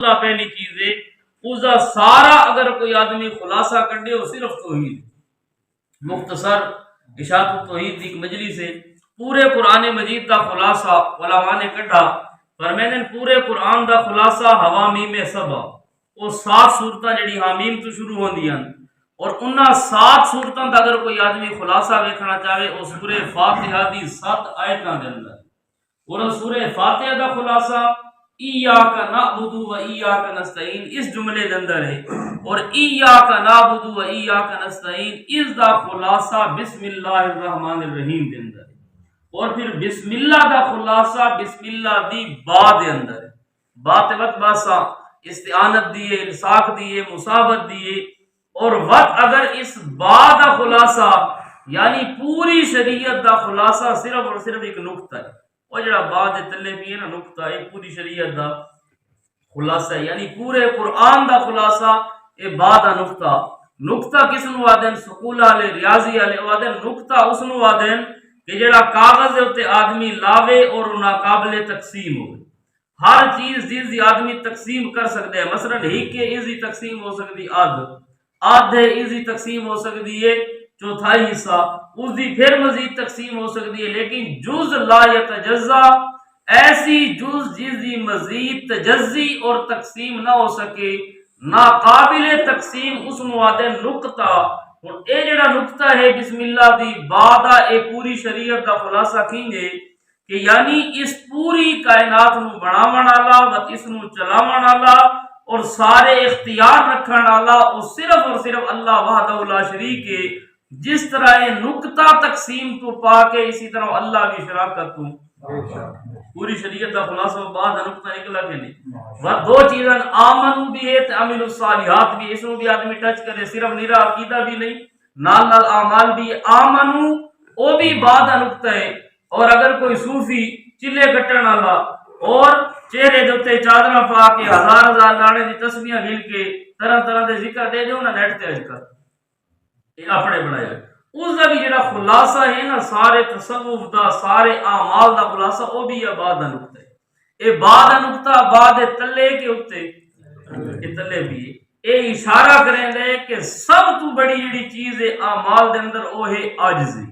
پہلی چیز ہے اس کا سارا اگر کوئی آدمی خلاصہ کڈے وہ صرف توحید مختصر اشاعت التوحید ایک مجلس ہے پورے قرآن مجید کا خلاصہ علماء نے کڈا فرمائیں پورے قرآن کا خلاصہ حوامیم سبا وہ 7 سورتاں جڑی حامیم تو شروع ہوندیاں اور انہاں 7 سورتاں دا اگر کوئی آدمی خلاصہ دیکھنا چاہے وہ سورہ فاتحہ دی 7 آیتاں دے اندر اور سورہ فاتحہ دا خلاصہ ایاک نعبد و ایاک نستعین اس جملے دے اندر ہے اور ایاک نعبد و ایاک نستعین اس دا خلاصہ بسم اللہ الرحمن الرحیم دے اندر ہے اور پھر بسم اللہ دا خلاصہ بسم اللہ دی با دے اندر ہے بات وقت باسا استعانت دیئے الساق دیئے مصابت دیئے اور وقت اگر اس با دا خلاصہ یعنی پوری شریعت دا خلاصہ صرف اور صرف ایک نقطہ ہے وہ جڑا بعد تلے بھی ہے نا نقطہ ایک پوری شریعت دا خلاصہ ہے یعنی پورے قرآن دا خلاصہ اے بعد دا نقطہ کس نو آدن سکول والے ریاضی والے آدن نقطہ اس نو آدن کہ جڑا کاغذ دے اوتے آدمی لاوے اور نا قابل تقسیم ہو ہر چیز جس دی آدمی تقسیم کر سکتے ہیں مثلا ایک کے ایزی تقسیم ہو سکتی آدھے ایزی تقسیم ہو سکتی ہے چوتھائی حصہ اس دی پھر مزید تقسیم ہو سکتی ہے لیکن جز لا یتجزا ایسی جز جس دی مزید تجزی اور تقسیم نہ ہو سکے ناقابل تقسیم اس نوادے نقطہ اور اے جڑا نقطہ ہے بسم اللہ دی بعد اے پوری شریعت دا خلاصہ کھینگے کہ یعنی اس پوری کائنات نو بناون والا و اس نو چلاون والا اور سارے اختیار رکھن والا اور صرف اللہ وحدہ لا شریک ہے جس طرح یہ نقطہ تقسیم تو پا کے اسی طرح اللہ کی شراکت تو پوری شریعت کا خلاصہ بعد نقطہ نکلا کہ نہیں وہ 2 چیزاں آمن بھی ہے تے عمل الصالحات بھی اس کو بھی آدمی ٹچ کرے صرف نیرا عقیدہ بھی نہیں نال اعمال بھی آمن وہ بھی بعد نقطہ ہے اور اگر کوئی صوفی چلے کٹن والا اور چہرے دے اوتے چادراں پا کے ہزار لاڑے دی تسبیحاں گن کے طرح دے ذکر دے دیو نا نیٹ تے اج کل اپنے بنایا اس کا بھی جڑا خلاصہ ہے نا سارے تصوف دا سارے اعمال دا خلاصہ وہ بھی ہے بعد نقطہ ہے اے بعد نقطہ بعد تلے کے اوتے اے تلے بھی اے اشارہ کریں دے کہ سب تو بڑی جڑی چیز ہے اعمال دے اندر وہ ہے عاجزی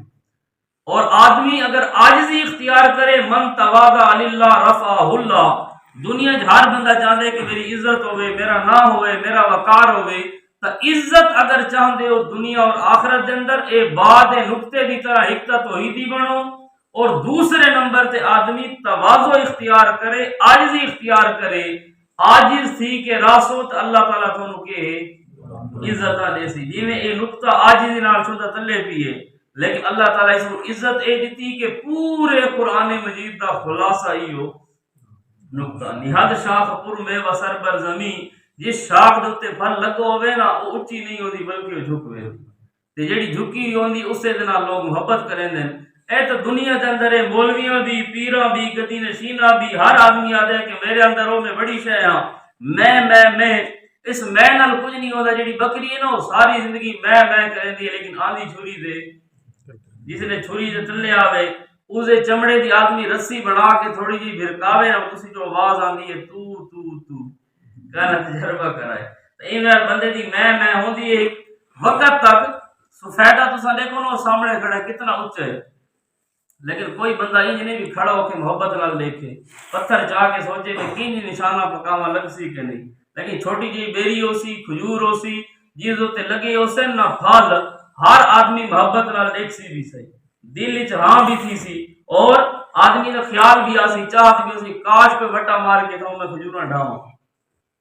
اور آدمی اگر عاجزی اختیار کرے من تواضع للہ رفعہ اللہ دنیا ہر بندہ چاہتے کہ میری عزت ہوئے میرا نام ہوئے میرا وقار ہوئے تو عزت اگر چاہتے ہو دنیا اور آخرت دے اندر اے بعد نقطے دی طرح ایک تا توحیدی بنو اور دوسرے نمبر تے آدمی تواضع اختیار کرے عاجزی اختیار کرے عاجز تھی کہ راسوت اللہ تعالیٰ تھونو کے عزت دے سی جی میں اے نقطہ عاجزی نال شدہ تلے پیے لیکن اللہ تعالیٰ اس کو عزت اے دیتی کہ پورے قرآن مجید دا خلاصہ ہی ہو نقطہ نہاد شاخ پر میں و سر بر زمین جس شاخ دے اوتے پھل لگو ہوئے نا وہ اونچی نہیں ہوندی بلکہ وہ جھک ہوئے تے جڑی جھکی ہوندی اس سے نال لوگ محبت کریں دے اے تو دنیا دے اندر مولویاں بھی پیراں بھی گدی نشیناں بھی ہر آدمی آدھے کہ میرے اندر وہ میں بڑی شے ہاں میں اس میں نال کچھ نہیں ہوندا جڑی بکری ہے نا وہ ساری زندگی میں کریں دی لیکن آندھی چھری دے جس نے چھری دے تلے آوے اسے چمڑے دی آدمی رسی بنا کے تھوڑی جی بھرکاوے نا اسی جو آواز آندی ہے تو کہنا تجربہ کرائے تو یہ بندے دی میں ہوندی ہے وقت تک سفیدہ تو سا دیکھو نا سامنے کھڑا ہے کتنا اچھا ہے لیکن کوئی بندہ یہ نہیں بھی کھڑا ہو کے محبت نال دیکھے پتھر چاہ کے سوچے کہ کینی نشانہ پکاوا لگ سی کہ نہیں لیکن چھوٹی جی بیری ہو سی کھجور ہو سی جیز ہوتے لگے ہو سے نہ پھل ہر آدمی محبت نال دیکھ سی بھی صحیح دل وچ ہاں بھی تھی سی اور آدمی کا خیال بھی آسی چاہت بھی اسی کاش پہ وٹا مار کے تو میں کھجوراں ڈھاواں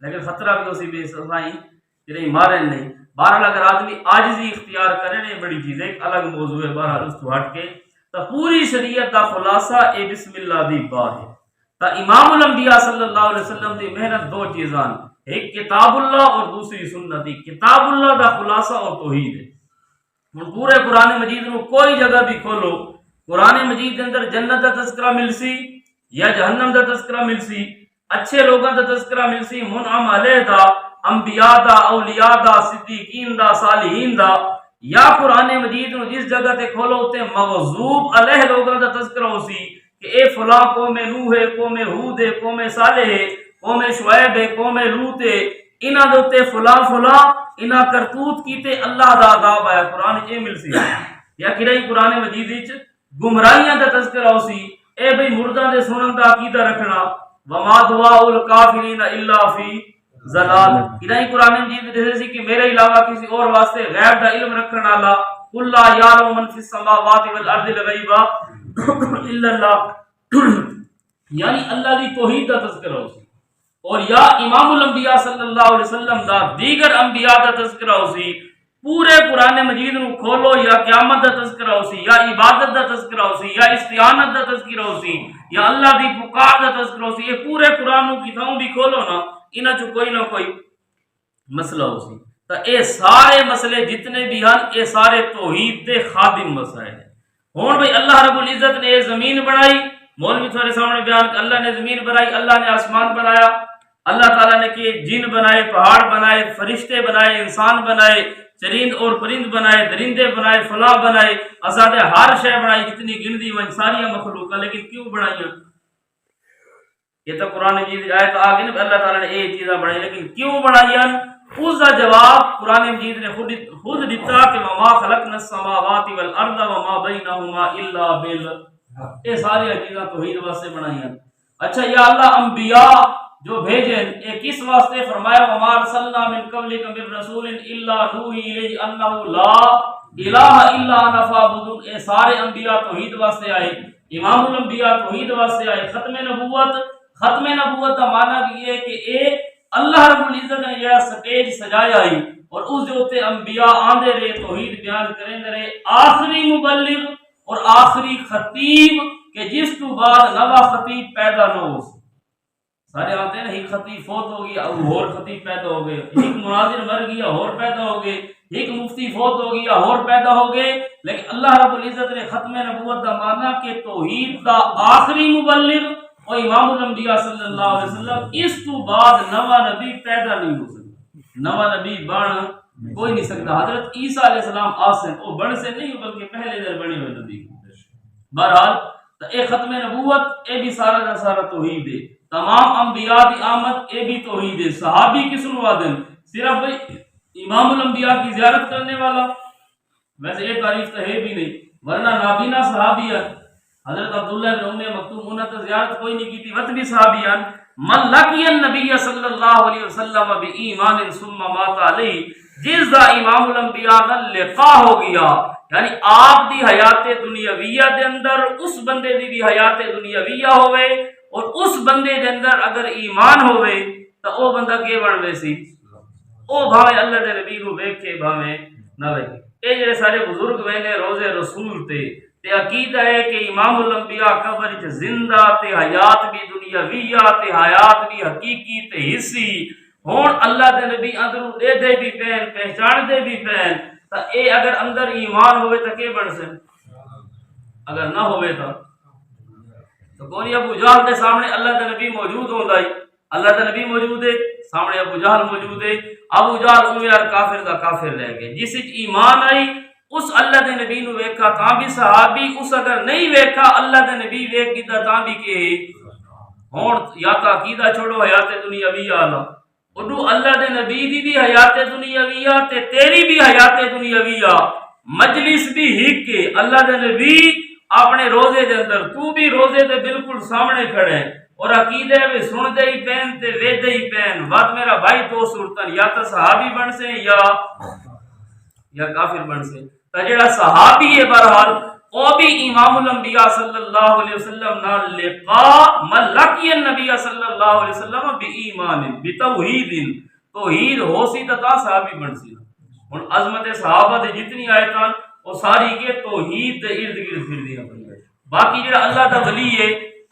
لیکن خطرہ بھی اسی بے سزائی کہ نہیں مارے نہیں بہرحال اگر آدمی عاجزی اختیار کرے نہیں بڑی چیز ایک الگ موضوع ہے بہرحال اس تو ہٹ کے تو پوری شریعت کا خلاصہ اے بسم اللہ دی با ہے تو امام الانبیاء صلی اللہ علیہ وسلم دی محنت 2 چیزاں ایک کتاب اللہ اور دوسری سنت کتاب اللہ دا خلاصہ اور توحید ہے پورے قرآن مجید میں کوئی جگہ بھی کھولو قرآن مجید کے اندر جنت کا تذکرہ مل سی یا جہنم کا تذکرہ مل سی اچھے لوگوں کا تذکرہ مل سی منعم علیہ دا انبیاء دا اولیاء دا صدیقین دا صالحین دا یا قرآن مجید میں جس جگہ تے کھولو تے مغضوب علیہ لوگوں کا تذکرہ ہو سی کہ اے فلاں قوم نوح ہے قوم ہود ہے قوم صالح ہے قوم شعیب ہے، قوم لوط ہے، انہاں دے اوتے فلاں فلاں انہاں کرتوت کیتے اللہ دا عذاب آیا۔ قرآن اے مل سی یا کرائی قرآن مجید وچ گمراہیاں دا تذکرہ ہو سی، اے بھئی مرداں دے سنن دا عقیدہ رکھنا، وما دعاء الکافرین الا فی ضلال۔ کرائی قرآن مجید دے سی کہ میرے علاوہ کسی اور واسطے غیب دا علم رکھن والا، قل لا یعلم من فی السماوات والارض الغیب الا اللہ، یعنی اللہ دی توحید دا تذکرہ ہو سی، اور یا امام الانبیاء صلی اللہ علیہ وسلم دا دیگر انبیاء دا تذکرہ ہو سی۔ پورے قرآن مجید نو کھولو، یا قیامت دا تذکرہ ہو سی، یا عبادت دا تذکرہ ہو سی، یا استعانت دا تذکرہ ہو سی، یا اللہ دی پکار دا تذکرہ ہو سی، یہ پورے قرآن نو کتھاؤں بھی کھولو نا، انہاں چ کوئی نہ کوئی مسئلہ ہو سی۔ تو اے سارے مسئلے جتنے بھی ہیں اے سارے توحید دے خادم مسائل ہیں۔ ہون بھئی اللہ رب العزت نے یہ زمین بنائی، مولوی تھوڑے سامنے بیان کہ اللہ نے زمین بنائی، اللہ نے آسمان بنایا، اللہ تعالیٰ نے کہ جن بنائے، پہاڑ بنائے، فرشتے بنائے، انسان بنائے، چرند اور پرند بنائے، درندے بنائے، فلاں بنائے، آزاد ہر شے بنائی، جتنی گنتی وہ ساری مخلوق، لیکن کیوں بنائی؟ یہ تو قرآن مجید آیت آگے نا اللہ تعالیٰ نے یہ چیزیں بنائی، لیکن کیوں بنائی؟ اس کا جواب قرآن مجید نے خود دیتا کہ وما خلقنا السماوات والارض وما بینہما الا بالحق، یہ ساری چیزیں توحید واسطے بنائی ہیں۔ اچھا یا اللہ انبیاء جو بھیجیں یہ کس واسطے فرمایا؟ وما ارسلنا من قبلک من رسول الا نوحی الیہ انہ لا الہ الا انا فاعبدون، یہ سارے انبیاء توحید واسطے آئے، امام الانبیاء توحید واسطے آئے۔ ختم نبوت کا معنی بھی یہ ہے کہ اے اللہ رب العزت نے یہ سٹیج سجایا ہی اور اس دے اوتے انبیاء آندے رہے، توحید بیان کریں رہے، آخری مبلغ اور آخری خطیب کہ جس تو بعد نوا خطیب پیدا نہ ہو۔ سارے آتے ہیں نا، ایک خطیب فوت ہو گیا اور خطیب پیدا ہو گئے، ایک مناظر مر گیا اور پیدا ہو گئے، ایک مفتی فوت ہو گیا اور پیدا ہو گئے، لیکن اللہ رب العزت نے ختم نبوت کا معنی کہ توحید کا آخری مبلغ اور امام الانبیاء صلی اللہ علیہ وسلم، اس تو بعد نوا نبی پیدا نہیں ہو سکتا، نوا نبی بن کوئی نہیں سکتا۔ حضرت عیسیٰ علیہ السلام آسن وہ بن سے نہیں بلکہ پہلے در بنے ہوئے نبی۔ بہرحال اے ختم نبوت اے بھی سارا کا سارا توحید ہے، تمام انبیاء دی آمد اے بھی توحید ہے۔ صحابی کس نو آدن؟ صرف امام الانبیاء کی زیارت کرنے والا، ویسے یہ تعریف تو ہے بھی نہیں، ورنہ نابینا صحابی ہے۔ حضرت عبداللہ بن ام مکتوم انہوں نے زیارت کوئی نہیں کی تھی، وقت بھی صحابیان۔ من لقی النبی صلی اللہ علیہ وسلم بی ایمان ثم مات علیہ، جس دا امام الانبیاء نال لقاء ہو گیا، یعنی آپ دی حیات دنیاویہ دے اندر اس بندے دی بھی حیات دنیاویہ ہوئے اور اس بندے دے اندر اگر ایمان ہوئے تو او بندہ کے بنوے سی، او بھاوے اللہ دے نبی کو ویکھ کے بھاوے نہ ویکھے۔ اے جڑے سارے بزرگ وینے روزے رسول تے عقیدہ ہے کہ امام الانبیاء قبر وچ زندہ تے حیات بھی دنیاویہ تے حیات بھی حقیقی تے حصی ہون، اللہ دے نبی اندروں دے دے بھی پین، پہچان دے بھی پین، تا اے اگر اندر ایمان ہوئے تا کے بن سے؟ اگر نہ ہوئے تو کونی ابو جہل دے سامنے اللہ دے نبی موجود ہوندا ہی، اللہ دے نبی موجود ہے، سامنے ابو جہل موجود ہے، ابو جہل عمر کافر دا کافر رہ گئے، جس وچ ایمان آئی اس اللہ دے نبی نو ویکھا تاں بھی صحابی، اس اگر نہیں ویکھا اللہ دے نبی ویکھ گیا تاں بھی کہ ہون یا تا عقیدہ چھوڑو حیات دنیاویہ والا، اڈو اللہ دے نبی دی بھی حیات دنیاویہ تے تیری بھی حیات دنیاویہ، مجلس بھی ہک کے اللہ دے نبی اپنے روزے دے اندر، تو بھی روزے دے بالکل سامنے کھڑے اور عقیدے میں سن دے ہی پین تے وے دے ہی پین، وقت میرا بھائی دو صورتن یا تو صحابی بن سے یا کافر بن سے۔ جڑا صحابی ہے بہرحال او بھی امام الانبیاء صلی اللہ علیہ وسلم نال لقاء، من لقی النبی صلی اللہ علیہ وسلم بی ایمان بتوحید، توحید ہو سی تا صحابی بن سی۔ ہن عظمت صحابہ دے جتنی آیتاں وہ ساری کے توحید دے ارد گرد پھردیاں پئی۔ باقی جڑا اللہ دا ولی ہے،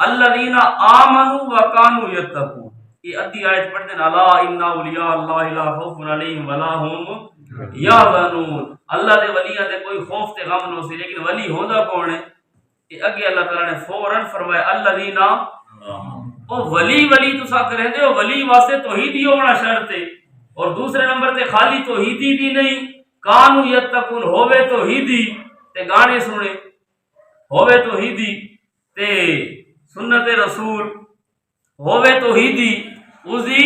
الذین آمنوا وکانوا یتقون، یہ ادھی آیت پڑھ دین، الا ان اولیاء اللہ لا خوف علیہم ولا هم یحزنون، اللہ دے ولیاں دے کوئی خوف تے غم نہ سی، لیکن ولی ہوندا کون ہے؟ کہ اگے اللہ تعالی نے فوراً فرمایا الذین، او ولی تسا کریں دے، ولی واسطے توحیدی ہونا شرط ہے، اور دوسرے نمبر تے خالی توحیدی بھی نہیں، کانوا یتقون، ہوے توحیدی تے گانے سنے، ہوے توحیدی تے سنت رسول، ہوے توحیدی اسی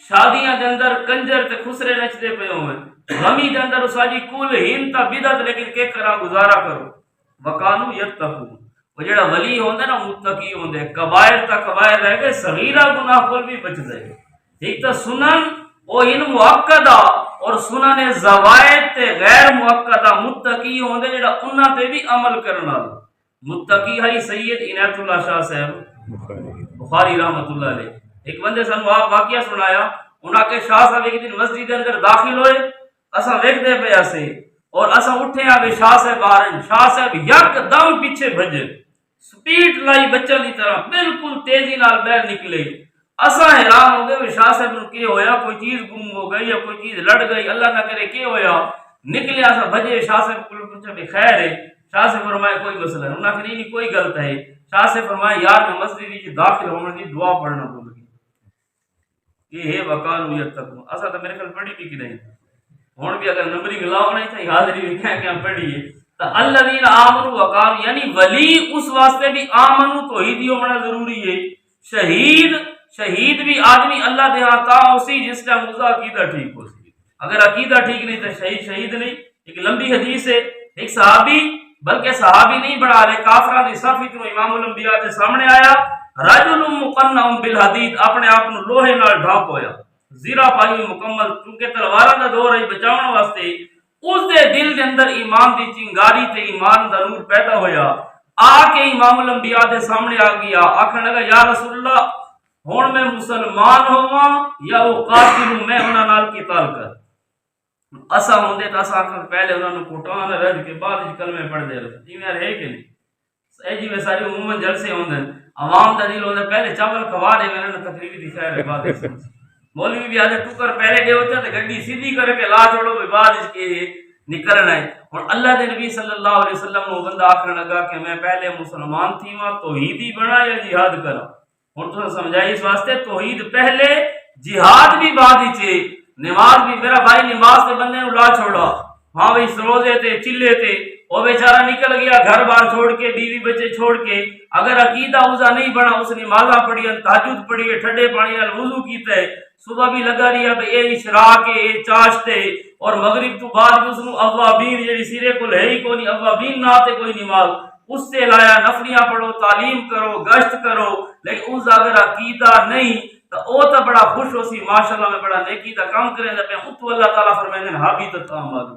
شادیاں دے اندر کنجر تے خسرے نچدے پے ہوئے، غمی دے اندر اساجی کل ہن تا بدعت، لیکن کہ کرا گزارا کرو۔ وکانو یتقون، وہ جڑا ولی ہوندا نا متقی ہوندے، کبائر تا کبائر رہ گئے، صغیرہ گناہ کول بھی بچ دے۔ ایک تا سنن او ان مؤکدہ اور سنن زوائد تے غیر مؤکدہ متقی ہوندے جڑا انہاں تے بھی عمل کرن والا۔ متقی ہے سید عنایت اللہ شاہ صاحب بخاری رحمۃ اللہ علیہ، ایک بندے سانو واقعہ سنایا، انہاں کے شاہ صاحب ایک دن مسجد کے اندر داخل ہوئے، اساں ویکھدے پے اسے اور اساں اٹھے آ بھی شاہ صاحب آ رہے ہیں، شاہ صاحب یک دم پیچھے بھجے، سپیڈ لائی بچوں کی طرح بالکل تیزی نال باہر نکلے۔ اساں حیران ہو گئے شاہ صاحب نو کی ہویا، کوئی چیز گم ہو گئی یا کوئی چیز لڑ گئی، اللہ نہ کرے کی ہویا۔ نکلے اساں بھجے، شاہ صاحب کو پوچھا کہ خیر ہے؟ شاہ سے فرمایا کوئی مسئلہ نہیں، انہاں کہ نہیں کوئی غلط ہے۔ شاہ سے فرمایا یار میں مسجد وچ داخل ہونے دی دعا پڑھنا بھول گیا، یہ ہے وقان یتقون۔ اساں تو میرے خیال پڑھی بھی کہ نہیں، ہن بھی اگر نمبرنگ لاؤ نہیں چاہیے حاضری بھی کیا پڑھیے تو الذین آمنوا وقالوا، یعنی ولی اس واسطے بھی آمنو توحیدی ہونا ضروری ہے۔ شہید بھی آدمی اللہ دے ہاں تا اسی جس کا مزا عقیدہ ٹھیک ہو سی، اگر عقیدہ ٹھیک نہیں تو شہید نہیں۔ ایک لمبی حدیث ہے، ایک صحابی بلکہ صحابی نہیں بڑھا رہے کافراں دی صف وچوں امام الانبیاء دے سامنے آیا، رجل مقنع بالحدید، اپنے آپ نو لوہے نال ڈھانپ ہویا، زیرہ پائی مکمل، کیونکہ تلواراں دا دور ہے بچاؤن واسطے۔ اس دے دل دے اندر ایمان دی چنگاری تے ایمان دا نور پیدا ہویا، آ کے امام الانبیاء دے سامنے آ گیا، آکھن لگا یا رسول اللہ ہن میں مسلمان ہوواں یا وہ قاتل، میں انہاں نال قتال کر۔ اسا ہوندے تا اسا پہلے انہاں نو کوٹاں رج کے بعد وچ کلمے پڑھ دے رہے، ایویں ہے کہ نہیں؟ اے جی میں ساری عموماً جلسے ہوندے عوام دا دل ہوندا پہلے چاول کھوا دے میں نے تقریری دی خیر ہے بعد وچ مولوی بھی آدھے ٹکر پہلے دے ہوتا تے گڈی سیدھی کر کے لا چھوڑو بھی بعد وچ کے نکلنا ہے۔ اور اللہ دے نبی صلی اللہ علیہ وسلم نو بندہ آکھن لگا کہ میں پہلے مسلمان تھی ماں توحیدی بنا یا جہاد کرا؟ ہن تو سمجھائی اس واسطے توحید پہلے جہاد بھی بعد وچ، نماز بھی میرا بھائی نماز تے بندے نو لا چھوڑا، ہاں بھائی روزے تے چلے تے وہ بیچارہ نکل گیا گھر بار چھوڑ کے بیوی بچے چھوڑ کے، اگر عقیدہ اسا نہیں بنا، اس نے نمازاں پڑھی، تہجد پڑھی، ٹھنڈے پانی نال وضو کیتا ہے، صبح بھی لگا رہی ہے اے اشراق اے چاشتے، اور مغرب تو بعد بھی اس نو اوابین جڑی سیرے کول ہے ہی کوئی اوابین نہ تے کوئی نماز اس سے لایا، نفلیاں پڑھو، تعلیم کرو، گشت کرو، لیکن اس اگر عقیدہ نہیں تو او تو بڑا خوش ہو سی ماشاءاللہ میں بڑا نیکی دا کام کریں تے تو اللہ تعالیٰ فرمائیں حابط اعمال،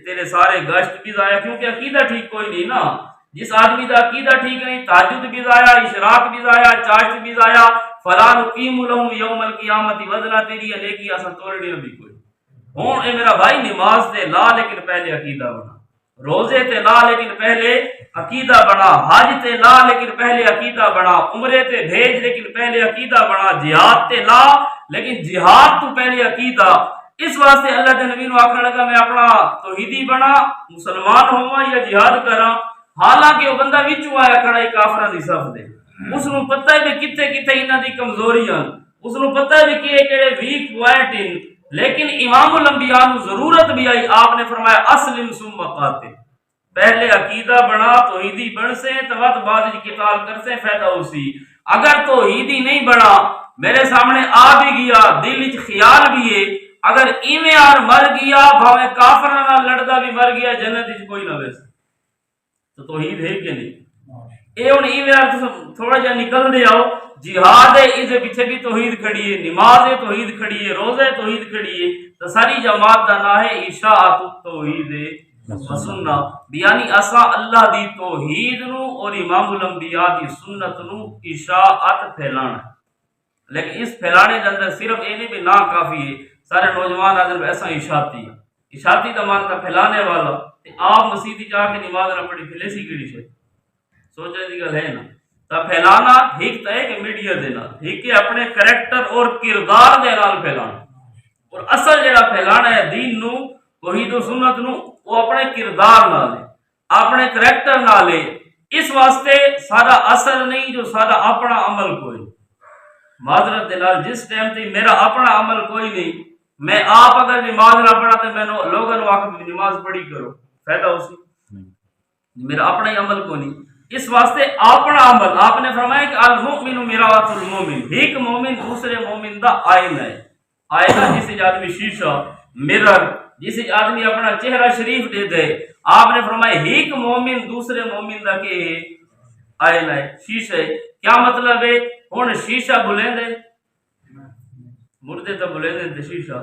تیرے سارے گشت بھی ضائع، کیونکہ عقیدہ ٹھیک کوئی نہیں نا۔ جس آدمی کا عقیدہ ٹھیک نہیں، تہجد بھی ضائع، اشراق بھی ضائع، چاشت بھی ضائع، فلا نقیم لہم یوم القیامت وزنا، تیری نیکی اساں توڑنی بھی کوئی۔ ہن اے میرا بھائی نماز تے لا لیکن پہلے عقیدہ بنا، روزے تے لا لیکن پہلے عقیدہ بنا، حج تے لا لیکن پہلے عقیدہ بنا، عمرے تے بھیج لیکن پہلے عقیدہ بنا، جہاد تے لا لیکن جہاد تو پہلے عقیدہ۔ اس واسطے اللہ کے نبی نو آکھن لگا میں اپنا توحیدی بنا، مسلمان ہوواں یا جہاد کراں، حالانکہ وہ بندہ وچوں آیا کھڑا ہے کافراں دی صف دے، اس نو پتہ ہے کہ کتے کتے انہاں دی کمزوریاں، اس نو پتہ ہے کہ کیڑے ویک پوائنٹ ہیں، لیکن امام الانبیاء نو ضرورت بھی آئی، آپ نے فرمایا اسلم ثم قاتل، پہلے عقیدہ بنا توحیدی بن سے تو بعد قتال کر سے فائدہ ہو سی۔ اگر توحیدی نہیں بنا، میرے سامنے آ بھی گیا، دل وچ خیال بھی ہے، اگر ایویں آر مر گیا بھاوے کافراں نال لڑدا بھی مر گیا جنت وچ کوئی نہ ویسے، تو توحید ہے کہ نہیں؟ اے ہن ایویں آر تھوڑا جہا نکل دے آؤ، جہاد ہے اس پیچھے بھی توحید کھڑی ہے، نماز ہے توحید کھڑی ہے، روزہ توحید کھڑی ہے، تو ساری جماعت دا نام ہے اشاعت التوحید و سنہ، یعنی اساں اللہ دی توحید نو اور امام الانبیاء دی سنت نو اشاعت پھیلانا ہے۔ لیکن اس پھیلانے کے اندر صرف یہ نہیں بھی نہ کافی ہے، سارے نوجوان آدمی ایسا اشاعتی ہے، اشاعتی کا مان کا پھیلانے والا، آپ مسیح جا کے نماز نہ پڑھی پھیلے سی کیڑی شے، سوچنے کی گل ہے نا۔ تو پھیلانا ایک تو ہے کہ میڈیا دے نال، ایک اپنے کریکٹر اور کردار دے نال پھیلانا، اور اصل جڑا پھیلانا ہے دین نو توحید و سنت نو، وہ اپنے کردار نال ہے، اپنے کریکٹر نال ہے۔ اس واسطے سارا اثر نہیں جو سارا اپنا عمل کوئی، معذرت دلال جس ٹائم تے میرا اپنا عمل کوئی نہیں، میں آپ اگر نماز نہ پڑھا تو میں لوگوں کو آخر نماز پڑھی کرو، فائدہ ہو سی، میرا اپنا ہی عمل کو نہیں۔ اس واسطے اپنا عمل آپ نے فرمایا کہ المؤمن مرآۃ المؤمن، ایک مومن دوسرے مومن دا آئینہ ہے۔ آئینہ جسے آدمی شیشہ مرر جسے آدمی اپنا چہرہ شریف دے دے، آپ نے فرمایا ایک مومن دوسرے مومن دا کہ آئینہ ہے، شیشہ ہے۔ کیا مطلب ہے؟ ہن شیشہ بلیں دے مردے تو بلیں دے شیشہ،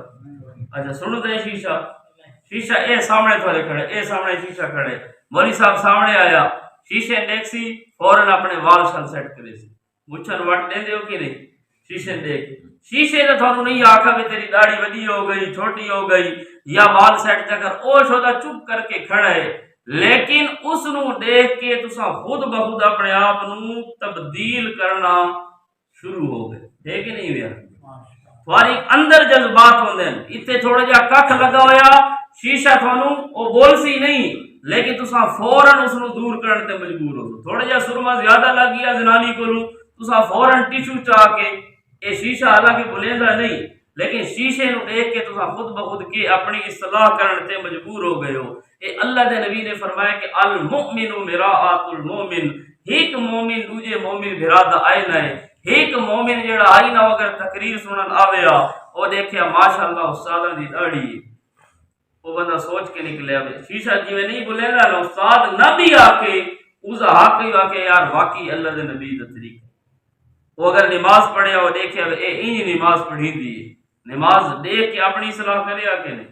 اچھا سن دے شیشہ اے سامنے تھوڑے کھڑے، اے سامنے شیشہ کھڑے، مولوی صاحب سامنے آیا، شیشے دیکھ سی فوراً اپنے وال شال سیٹ کرے سی، مچھن وٹ دیں دے ہو کہ نہیں؟ شیشے دیکھ شیشے نے تھانوں نہیں آکھا بھی تیری داڑھی وڈی ہو گئی چھوٹی ہو گئی یا وال سیٹ کر، او شودا چپ کر کے کھڑا ہے، لیکن اس نو دیکھ کے تساں خود بخود اپنے آپ نو تبدیل کرنا شروع ہو گئے، ہے کہ نہیں ہویا؟ تھوڑی اندر جذبات ہوندے ہیں، اتنے تھوڑا جا ککھ لگا ہویا شیشہ تھانوں او بول سی نہیں، لیکن تساں فوراً اس نو دور کرنے تے مجبور ہو۔ تھوڑا جا سرما زیادہ لگ گیا زنانی کولوں، تساں فوراً ٹیشو چاہ کے، اے شیشہ حالانکہ بلیندا نہیں لیکن شیشے نو دیکھ کے تساں خود بخود کے اپنی اصلاح کرنے تے مجبور ہو گئے ہو۔ اے اللہ دے نبی نے فرمایا کہ المؤمن مرآۃ المؤمن، ایک مومن دوجے مومن بھرا دا آئینہ ہے۔ ایک مومن جڑا آئینہ اگر تقریر سنن آویا او دیکھیا ماشاءاللہ استاداں دی داڑھی ہے، وہ بندہ سوچ کے نکلے آوے شیشہ جیویں نہیں بلیندا نا استاد نہ بھی آ کے اس حق ہی واقع یار واقعی اللہ دے نبی دا طریقہ۔ وہ اگر نماز پڑھے وہ دیکھے اے انج نماز پڑھی دی ہے، نماز دیکھ کے اپنی اصلاح کرے آ کے نہیں،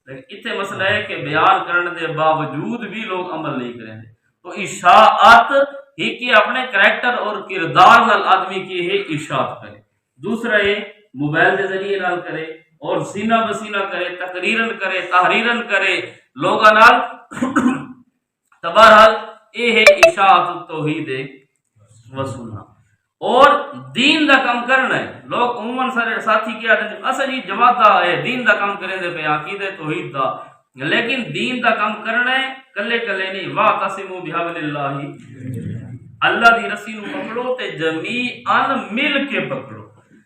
لیکن اتنے مسئلہ ہے کہ بیان کرنے دے باوجود بھی لوگ عمل نہیں کریں گے۔ تو اشاعت ہی کہ اپنے کریکٹر اور کردار نال آدمی کی ہے اشاعت کرے، دوسرا یہ موبائل کے ذریعے نال کرے اور سینہ بسینہ کرے، تقریرن کرے، تحریرن کرے لوگاں نال تو بہرحال یہ ہے اشاعت التوحید و سنہ۔ اور دین دا کم کرنا ہے، لوگ عموماً سارے ساتھی کیا اصل ہی جماعت دا ہے دین دا کم کریں دے پہ عقیدہ توحید دا، لیکن دین دا کم کرنا ہے کلے کلے نہیں، واعتصموا بحبل اللہ، اللہ دی رسی نو پکڑو تے جمیعاً مل کے پکڑو۔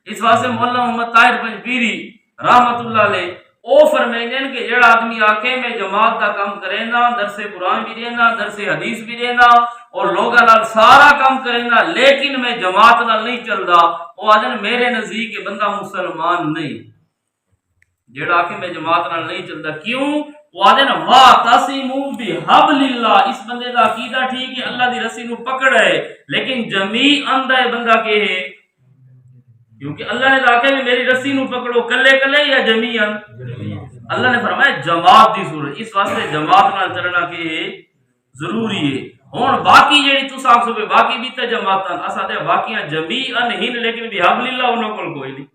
اس واسطے مولانا محمد طاہر پنجپیری رحمت اللہ علیہ او فرمائیں کہ جڑا آدمی آکھے میں جماعت دا کام کرے نا، درس قرآن بھی دینا، درس حدیث بھی دینا اور لوگاں نال سارا کام کرے نا، لیکن میں جماعت نال نہیں چلدا، او آدن میرے نزدیک بندہ مسلمان نہیں۔ جڑا آکھے میں جماعت نال نہیں چلدا کیوں؟ وہ آدن واعتصموا بحبل اللہ، اس بندے دا عقیدہ ٹھیک ہے اللہ دی رسی نو پکڑ ہے، لیکن جمیعاً دا بندہ کہ ہے، کیونکہ اللہ نے کہا کہ میری رسی نو پکڑو کلے کلے یا جمیعاً، اللہ نے فرمایا جماعت دی صورت، اس واسطے جماعت نال چلنا کہ ضروری ہے۔ ہن باقی جڑی تساں آکھو باقی بھی تے جماعتاں اساں تے واقعہ جمیعاً ہن، لیکن بحبل اللہ انہاں کول کوئی نہیں،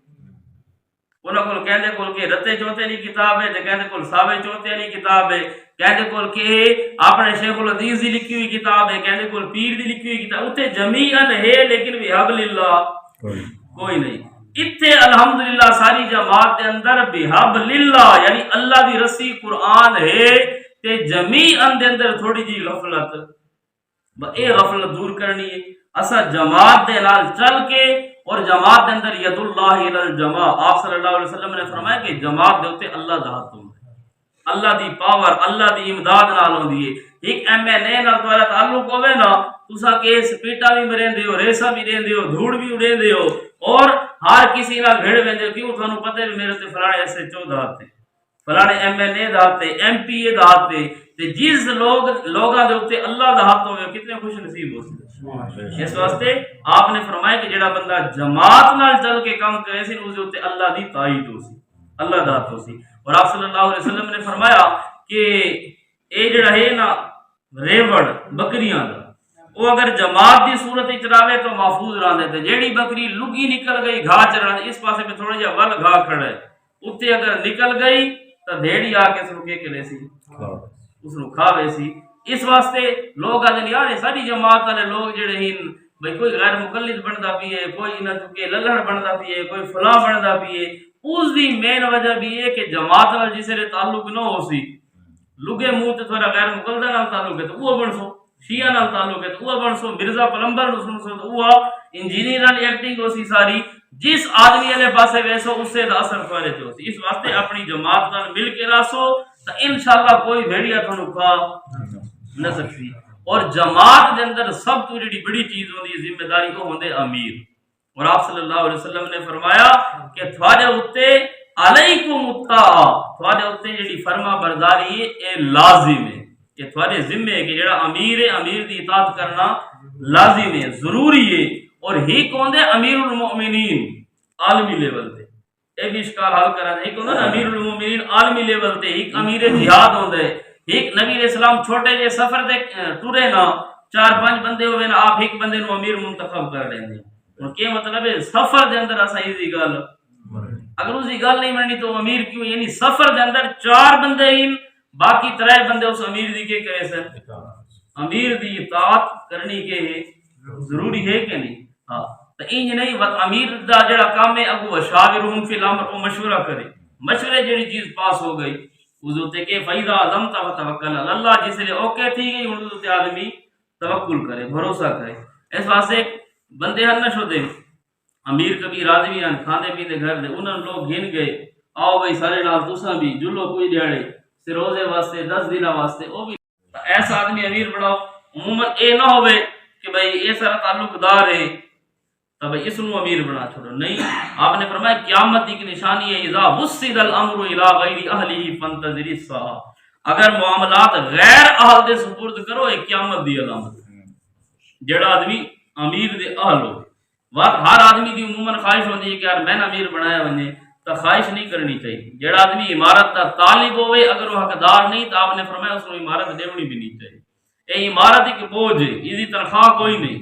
انہاں کول کہندے کول کہ رتے چوتے نہیں کتاب ہے تے کہندے کول ساوے چوتے نہیں کتاب ہے، کہندے کول کہ اپنے شیخ الحدیث دی لکھی ہوئی کتاب ہے، کہندے کول پیر دی لکھی ہوئی کتاب، اوتے جمیعاً ہے لیکن بحبل اللہ کوئی نہیں۔ اتھے الحمدللہ ساری جماعت دے اندر بحبل اللہ یعنی اللہ دی رسی قرآن ہے تے جمیعاً دے اندر تھوڑی جی غفلت، اے غفلت دور کرنی ہے۔ اسا جماعت دے نال چل کے اور جماعت دے اندر ید اللہ الی الجماع، آپ صلی اللہ علیہ وسلم نے فرمایا کہ جماعت دے اوتے اللہ دا ہاتھ ہوندا ہے، اللہ دی پاور اللہ دی امداد نال ہوندی ہے۔ ایک ایم این اے نال تہاڈا تعلق ہوے نا، تساں کہ سپیٹا بھی مرندے ہو، ریسا بھی دیندے ہو، دھوڑ بھی اڑیندے ہو اور ہر کسی نال بھیڑ ویندے ہو، کیوں تھانوں پتہ ہے میرے تے فلانے ایس ایچ او دا ہاتھ ہے، فلانے ایم این اے دا ہاتھ ہے، ایم پی اے دا ہاتھ ہے، تے جس لوگاں دے اوتے اللہ دا ہاتھ ہوے کتنے خوش نصیب ہو سکتے۔ اس واسطے آپ نے فرمایا کہ جڑا بندہ جماعت نال چل کے کام کرے سی اس دے اوتے اللہ دی تائید ہو سی، اللہ دا ہاتھ ہو سی۔ اور آپ صلی اللہ علیہ وسلم نے فرمایا کہ اے جڑا ہے نا ریوڑ بکریاں دا، وہ اگر جماعت دی صورت وچ راوے تو محفوظ رہندے تے جیڑی بکری لگی نکل گئی گھا چرن اس پاسے پہ تھوڑا جہا ول گھا کھڑا ہے، اتنے اگر نکل گئی تو بھیڑی آ کے سنو کے لے سی اس نو کھاوے سی۔ اس واسطے لوگ آدھے یار ساری جماعت والے لوگ جڑے ہن بھئی کوئی غیر مقلد بندا پیے، کوئی انہاں چکے للڑ بندا پیے، کوئی فلاں بندا پیے، اس دی مین وجہ بھی ہے کہ جماعت نال جس نے تعلق نہ ہو سی، لگے منہ تے تھوڑا غیر مقلدہ نال تعلق ہے تو وہ بن سو، شیعہ نال تعلق ہے تو وہ بن سو، مرزا پلمبر نو سن سو تو وہ انجینئر نال ایکٹنگ ہو سی ساری، جس آدمی والے پاسے ویسو اس سے اثر تھوڑے تے ہو سی۔ اس واسطے اپنی جماعت نال مل کے راسو تو انشاءاللہ کوئی بھیڑیا تھانوں کھا نہ سکتی۔ اور جماعت دے اندر سب تو جڑی بڑی چیز ہوندی ہے ذمہ داری وہ ہوندے امیر. اور آپ صلی اللہ علیہ وسلم نے فرمایا کہ تھوڑے اتے علیکم الطاعہ، تھوڑے اتے جڑی فرما برداری ہے اے لازم ہے، کہ تھوڑے ذمہ ہے کہ جڑا امیر ہے امیر دی اطاعت کرنا لازم ہے، ضروری ہے. اور ہی کون دے امیر المؤمنین عالمی لیول تے، اے بھی اشکال حل کرا دے. ایک ہوندا نا امیر المؤمنین عالمی لیول تے، ایک امیر جہاد ہوندا ہے. ایک نبی علیہ السلام چھوٹے جے سفر دے ٹرے نا، 4-5 بندے ہوئے نا، آپ ایک بندے نو امیر منتخب کر لیندے. ہن کیا مطلب ہے سفر دے اندر اسا ایزی گل اگر اسی گل نہیں مننی تو امیر کیوں؟ یعنی سفر دے اندر 4 بندے ہی، باقی 3 بندے اس امیر دی کے کرے سن، امیر دی اطاعت کرنی کے ضروری ہے کہ نہیں؟ ہاں تو انج نہیں امیر دا جڑا کام ہے اگو شاورہم فی الامر، وہ مشورہ کرے، مشورے جڑی چیز پاس ہو گئی وضو تے کہ فیضا عزمت فتوکل علی اللہ، جس لئے اوکے تھی گئی ہن تے آدمی توکل کرے، بھروسہ کرے. اس واسطے بندے ہن نہ شو دے امیر کبھی آدمی ہیں کھانے پینے گھر دے، انہوں نے لوگ گھن گئے آؤ بھائی سارے نال تساں بھی جلو کوئی دیاڑے سروزے واسطے 10 دن واسطے، وہ بھی ایسا آدمی امیر بناؤ. عموماً اے نہ ہوئے کہ بھائی یہ سارا تعلق دار ہے تو بھائی اس نو امیر بنا چھوڑو، نہیں. آپ نے فرمایا قیامت کی نشانی ہے اذا وسد الامر الى غیر اہلہ فانتظر الساعہ، اگر معاملات غیر اہل دے سپرد کرو ایک قیامت دی علامت. جڑا آدمی امیر دے اہل ہو، ہر آدمی دی عموماً خواہش ہوتی ہے کہ یار میں امیر بنایا ونے تو خواہش نہیں کرنی چاہیے. جڑا آدمی عمارت کا طالب ہوئے اگر وہ حقدار نہیں تو آپ نے فرمایا اس کو عمارت دیونی بھی نہیں چاہیے. اے عمارت ایک بوجھ ہے، اسی تنخواہ کوئی نہیں.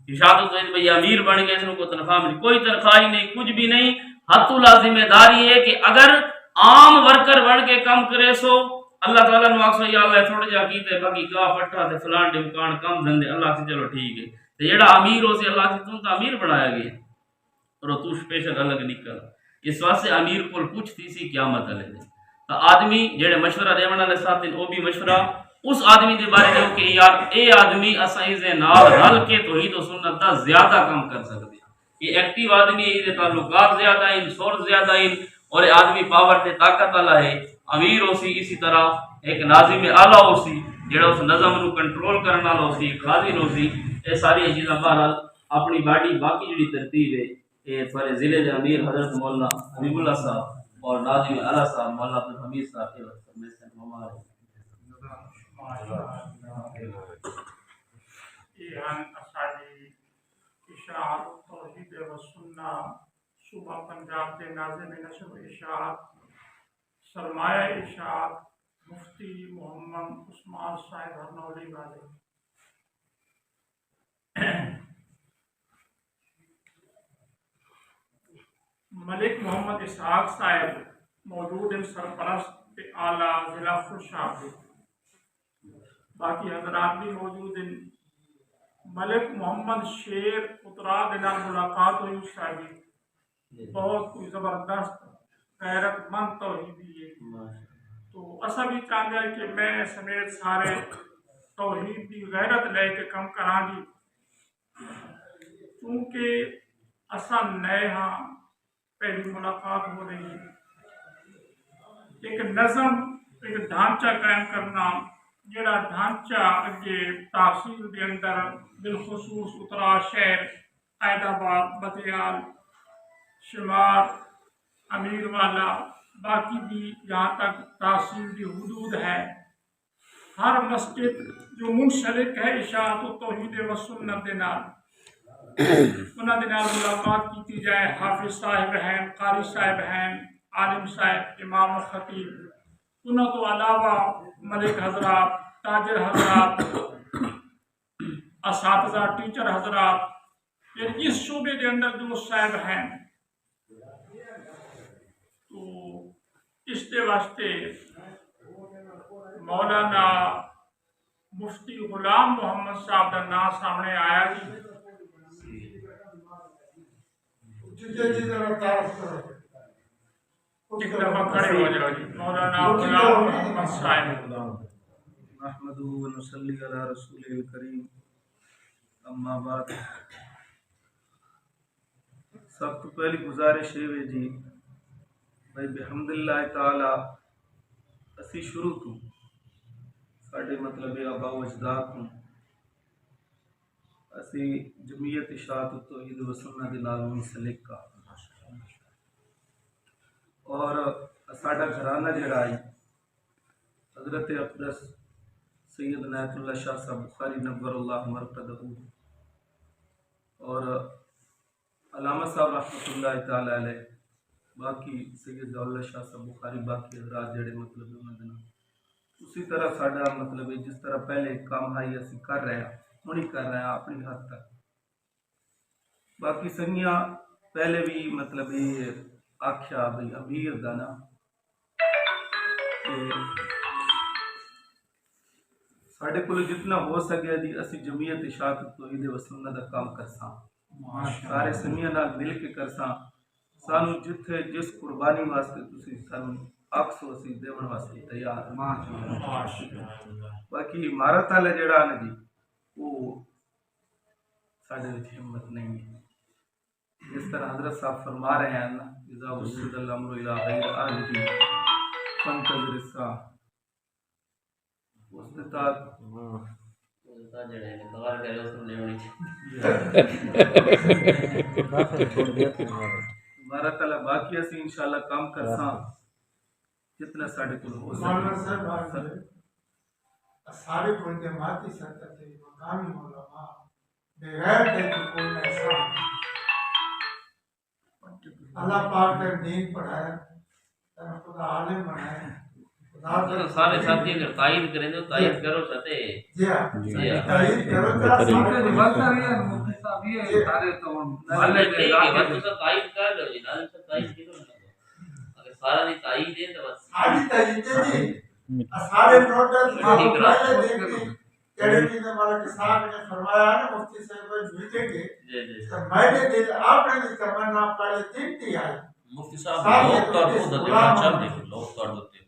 اشارت تو بھئی امیر بن گئے اس کو تنخواہ ملی، کوئی تنخواہ ہی نہیں، کچھ بھی نہیں. حت اللہ ذمہ داری ہے کہ اگر عام ورکر بن کے کام کرے سو اللہ تعالیٰ نے آخسو یا اللہ تھوڑا جا کیتے باقی کا پٹھا تے فلان ڈے مکان کم دھندے اللہ سے چلو ٹھیک ہے. تے جڑا امیر ہو سے اللہ سے تم تو امیر بنایا گیا اور تو سپیشل الگ نکل. اس واسطے امیر کو پوچھتی سی قیامت والے دن تو آدمی جڑے مشورہ دیون والے ساتھ وہ بھی مشورہ اس آدمی دے بارے میں کہ یار اے آدمی اساں دے نال رل کے توحید و سنت دا زیادہ کام کر سکدے ہیں. یہ ایکٹیو آدمی ہے، یہ تعلقات زیادہ ہیں، سورس زیادہ ہیں، اور آدمی پاور تے طاقت والا ہے. امیر ہو سی اسی طرح ایک ناظم اعلیٰ ہو سی جڑا اس نظم نو کنٹرول کرنے والا ہو سی، خازن ہو سی. یہ ساری چیزاں بہرحال اپنی باڈی باقی جڑی ترتیب ہے یہ تھوڑے ضلع کے امیر حضرت مولانا حبیب اللہ صاحب اور ناظم اعلیٰ صاحب مولانا عبد الحمید صاحب کے وقت میں سے ہمارے اشاعت توحید و سنہ صوبہ پنجاب کے ناظم نشر و اشاعت سرمایہ اشاعت مفتی محمد عثمان صاحب ہرنولی والے. ملک محمد اسحاق صاحب موجود ہیں، سرپرست اعلیٰ ضلع خوشاب. باقی حضرات بھی موجود ہیں. ملک محمد شیر اترا دنال ملاقات ہوئی صاحبی بہت کوئی زبردست غیرت مند توحیدی ہے. تو اصا بھی چاہتا ہے کہ میں سمیت سارے توحید کی غیرت لے کے کم کراں گی، چونکہ اصا نئے ہاں پہلی ملاقات ہو رہی ہے. ایک نظم ایک ڈھانچہ قائم کرنا جڑا ڈھانچہ اگے تحصیل کے اندر بالخصوص اترا شہر حید آباد بطیال شمار امیر والا باقی بھی جہاں تک تحصیل کی حدود ہے ہر مسجد جو منسلک ہے اشاعت و توحید و سنت نال انہاں دے نال ملاقات کی جائے. حافظ صاحب ہیں، قاری صاحب ہیں، عالم صاحب، امام و خطیب، انہوں تو علاوہ ملک حضرات، تاجر حضرات، اساتذہ ٹیچر حضرات، یعنی اس شعبے کے اندر جو صاحب ہیں تو اس کے واسطے مولانا مفتی غلام محمد صاحب کا نام سامنے آیا جی. ایک دفعہ کھڑے ہو جاؤ جی. مولانا غلام محمد صاحب. نحمدہ و نصلی علی رسولہ الکریم، اما بعد. سب تو پہلی گزارش ہے جی بھائی بحمد اللہ تعالی اسی شروع تو ساڑھے مطلب آبا و اجداد کو اسی جمعیت اشاعت التوحید و سنت دے نال منسلک کا اور ساڈا گھرانہ جڑا ہے حضرت اقدس سید عنایت اللہ شاہ صاحب بخاری نور اللہ مرقدہ اور علامہ صاحب رحمۃ اللہ تعالی علیہ باقی سید ضیاء شاہ صاحب بخاری باقی حضرات جڑے مطلب انہاں دے نال اسی طرح ساڈا مطلب ہے جس طرح پہلے کام آئی اسی کر رہے ہیں ہونی کر رہے ہیں اپنی حد تک باقی سنگیاں پہلے بھی مطلب یہ آکھیا بھئی امیر دا نا ساڈے کول جتنا ہو سکے جی اسی جمعیت اشاعت التوحید و سنت دا کام کرساں سارے سنگیاں نال مل کے کرساں سانو جتھے جس قربانی واسطے تسی سانو آکسو اسی دیون واسطے تیار باقی عمارت والے جڑا نا جی وہ ساڈے وچ ہمت نہیں ہے جس طرح حضرت صاحب فرما رہے ہیں نا اذا وسد الامر الى غیر اہلہ فانتظر الساعہ اس نے ہمارا تعالیٰ باقی اسی انشاءاللہ کام کرساں جتنا ساڈے کول ہو سکے سارے کو جماعتی سطح تے مقامی علماء بغیر دے کوئی ایسا اللہ پاک نے دین پڑھایا تن خدا عالم بنایا سارے ساتھی اگر تائید کریں تو تائید کرو ستے جی ہاں تائید کرو تا سارے بولتا بھی ہے مفتی صاحب یہ سارے تو محلے کے علاقے تو سب تائید کر لو جی نال سب تائید کیوں نہ اگر سارا دی تائید ہے تو بس ساری تائید جی سارے پروٹیسٹ پہلے دیکھیں کہڑے چیز ہمارا کسان نے فرمایا نا مفتی صاحب بھیجیں گے تو میں نے دل آپ نے بھی تمنا پہلے دیکھتی آئی مفتی صاحب لوگ تو خود دینا چاہتے ہیں لوگ تو ہوتے ہیں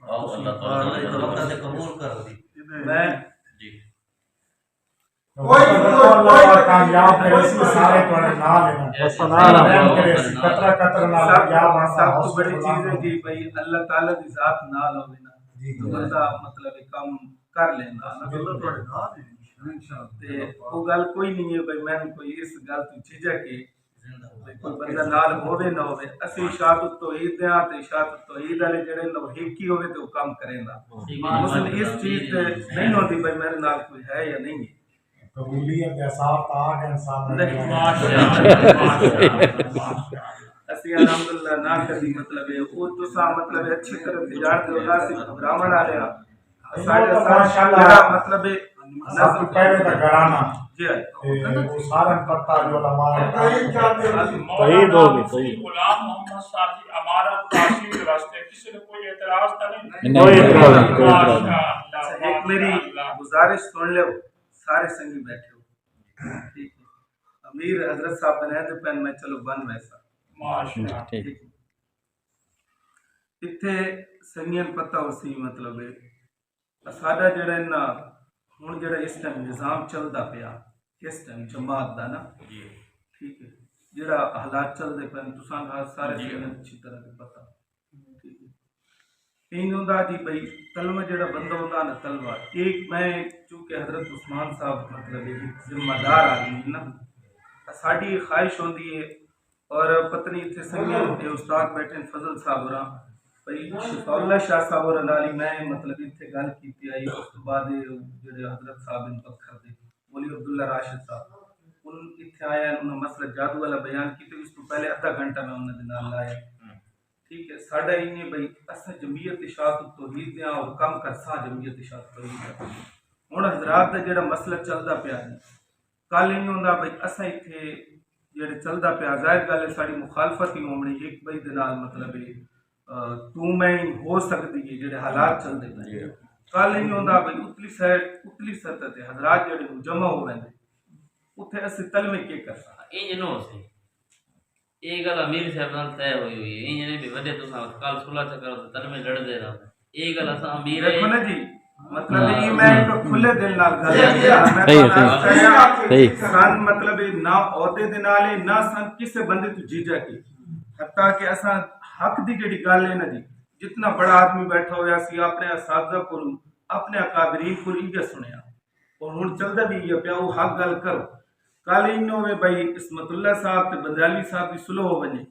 اللہ تعالی نے قبول کر دی میں جی کوئی کامیاب کرے اس سارے کو نہ لینا سلام کرے قطرہ قطرہ نہ سب تو بڑی چیز ہے جی بھائی اللہ تعالی دی ذات نال ہوے نا تو بندہ مطلب کام کر لینا اللہ تھوڑے نال انشاءاللہ تے او گل کوئی نہیں ہے بھائی میں کوئی اس گل تو جھجک کے کوئی بندہ نال ہوے نہ ہوے اسی اشاعت التوحید دیاں تے اشاعت التوحید والے جڑے لوگ ہیکی ہوے تے وہ کام کریں دا مسل اس چیز تے نہیں ہوتی بھائی میرے نال کوئی ہے یا نہیں قبولیت احساس آگ انسان اسی الحمدللہ نہ کبھی مطلب ہے او تساں مطلب اچھی طرح تجارت دے واسطے گھبراون والے ساڈے ماشاءاللہ مطلب سب تو پہلے دا گھرانہ جی وہ سارن پتہ جو علماء صحیح دو بھی صحیح غلام محمد صاحب کی امارت تعشیر کے واسطے کسی نے کوئی اعتراض تو نہیں کوئی اعتراض نہیں ایک میری گزارش سن لو سارے سنگی بیٹھے ہو ٹھیک ہے امیر حضرت صاحب بنے تو پہن میں چلو بن ویسا ماشاءاللہ ٹھیک اتنے سنگین پتہ اسی مطلب ہے ساڈا جڑا نا ہن جڑا اس ٹائم نظام چلدا پیا اس ٹائم جماعت دا نا ٹھیک ہے جڑا حالات چلدے پے تساں سارے سنگین اچھی طرح تے پتہ ٹھیک ہے این ہوندا جی بھائی کلمہ جڑا بندہ ہوندا نا کلمہ ایک میں چونکہ حضرت عثمان صاحب مطلب ایک ذمہ دار آدمی نا ساڈی خواہش ہوندی ہے اور پتنی اتنے سنگین کے استاد بیٹھے فضل صاحب اور بھائی شفاء اللہ شاہ صاحب اور نالی میں مطلب اتنے گل کیتی آئی اس تو بعد جڑے حضرت صاحب ان پتھر دے مولی عبداللہ راشد صاحب ان اتنے آیا انہوں نے مسئلہ جادو والا بیان کیتے اس تو پہلے آدھا گھنٹہ میں انہوں نے نال لایا ٹھیک ہے ساڈا انہیں بھائی اساں جمعیت اشاعت التوحید دیاں اور کم کرساں جمعیت اشاعت التوحید ہن حضرات دا جڑا مسئلہ چلدا پیا ہے کل نہیں ہوندا بھائی اساں اتنے جڑے چلدا پیا ظاہر گل ہے ساری مخالفت ہی ہونی ایک بھائی دے نال مطلب ہے تو میں ہو سکتی ہے جڑے حالات چلدے پے کل نہیں ہوندا بھائی اتلی سائڈ اتلی سطح تے حضرات جڑے جمع ہو ویندے اوتھے اسی کلمے کی کرساں انج نو سی یہ گل امیر صاحب نال طے ہوئی ہوئی ہے انج نے بھی وڈے تساں کل صلح چ کرو تے تلمے لڑدے رہو یہ گل اساں امیر دیکھو نا جی مطلب یہ میں ایک کھلے دل نال گل صحیح سن مطلب نہ عہدے دے نال نہ سن کسے بندے تو جیجا کی حتیٰ کہ اساں حق دی جڑی گل ہے نا جی جتنا بڑا آدمی بیٹھا ہویا سی اپنے اساتذہ کو اپنے اکابرین کو یہ سنیا اور ہن چلدا بھی ہے پیا وہ حق گل کرو کل انہوں میں بھائی اسمت اللہ صاحب تے بندیالی صاحب دی صلح ہو ونجے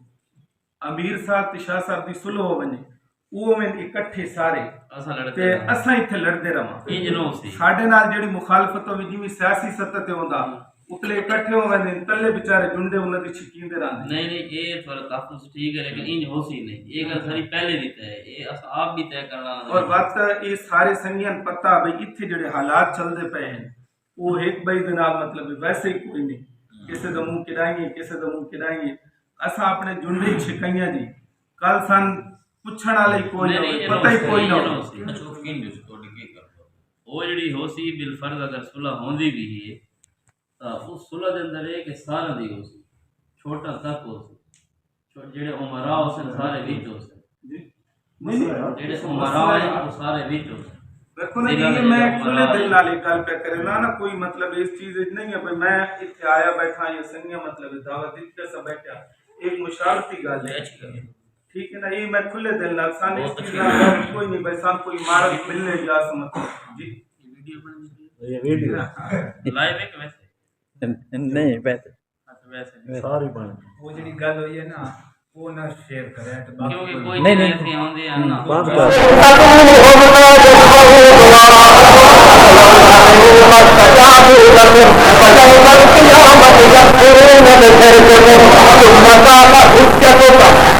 امیر صاحب تے شاہ صاحب دی صلح ہو ونجے وہ میں اکٹھے سارے اساں لڑتے تے اساں ایتھے لڑدے رہاں انج نو سی ساڈے نال جڑی مخالفت ہوئی جویں سیاسی سطح تے ہوندا اتلے اکٹھے ہو ویندے تلے بیچارے جھنڈے انہاں دی چھکیندے رہندے نہیں نہیں یہ تھوڑا تحفظ ٹھیک ہے لیکن انج ہو سی نہیں یہ گل ساری پہلے دی طے ہے یہ اساں آپ بھی طے کرنا اور بات یہ سارے سنگیاں پتہ بھئی ایتھے جڑے حالات چلدے پئے ہیں وہ ایک بھائی دے نال مطلب ویسے ہی کوئی نہیں کسے دا منہ کڈائیں کسے دا منہ کڈائیں اساں اپنے جھنڈے ہی چھکائیاں جی کل سن پوچھن والے کوئی نہ ہوئے پتہ ہی کوئی نہ ہوئے وہ جڑی ہو سی بالفرض اگر صلح ہوندی بھی ہے تو اس صلح دے اندر ہے کہ سارا دی ہو سی چھوٹا تک ہو سی جڑے عمراء ہو سن سارے وچ ہو سن جڑے عمراء ہیں وہ سارے وچ ہو سن دیکھو نا یہ میں کھلے دل نال ایک گل پہ کرے نا کوئی مطلب اس چیز نہیں ہے بھائی میں اتنے آیا بیٹھا یہ سنگیا مطلب دعوت دیتے سب بیٹھا ایک مشاورتی گل ہے ٹھیک ہے نا یہ میں کھلے دل نال سان اس چیز نال کوئی نہیں بھائی سان کوئی مارک ملنے یا سمجھ جی لائیو ہے کہ ویسے نہیں ویسے ویسے ساری بن وہ جڑی گل ہوئی ہے نا وہ نہ شیئر کرے تے کیونکہ کوئی نہیں، نہیں نہیں۔ ایسی ہوندی ہیں نا بات کر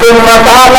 ثم قال